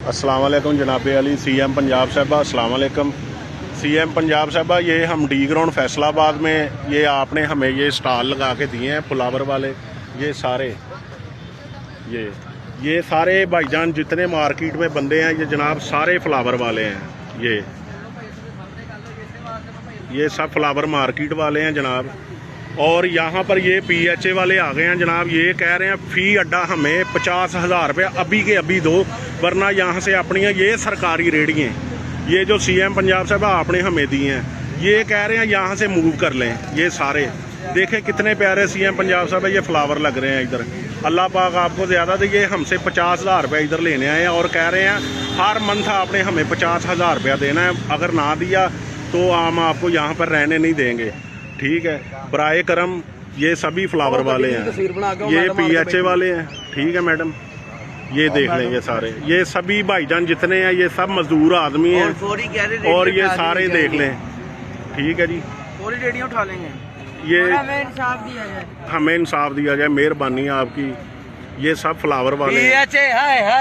अस्सलाम वालेकुम जनाब अली सीएम पंजाब साहबा। अस्सलाम वालेकुम सीएम पंजाब साहबा। ये हम डी ग्राउंड फैसलाबाद में ये आपने हमें ये स्टॉल लगा के दिए हैं फ्लावर वाले। ये सारे ये सारे भाईजान जितने मार्केट में बंदे हैं ये जनाब सारे फ्लावर वाले हैं। ये सब फ्लावर मार्केट वाले हैं जनाब। और यहाँ पर ये PHA वाले आ गए हैं जनाब। ये कह रहे हैं फ़ी अड्डा हमें 50,000 रुपये अभी के अभी दो, वरना यहाँ से अपनी ये सरकारी रेहड़ियाँ ये जो सीएम पंजाब साहब आपने हमें दी हैं ये कह रहे हैं यहाँ से मूव कर लें। ये सारे देखें कितने प्यारे सीएम पंजाब साहब ये फ्लावर लग रहे हैं इधर। अल्लाह पाक आपको ज़्यादा दे। ये हमसे 50,000 रुपये इधर लेने आए हैं और कह रहे हैं हर मंथ आपने हमें 50,000 रुपया देना है, अगर ना दिया तो हम आपको यहाँ पर रहने नहीं देंगे। ठीक है, बराए करम। ये सभी फ्लावर वाले हैं, ये PHA वाले हैं। ठीक है मैडम, ये देख लें ये सारे ये सभी भाईजान जितने हैं ये सब मजदूर आदमी हैं और ये सारे देख लें। ठीक है जी, पूरी रेडियो उठा लेंगे। ये हमें इंसाफ दिया जाए, हमें इंसाफ दिया जाए, मेहरबानी आपकी। ये सब फ्लावर वाले हैं। PHA है।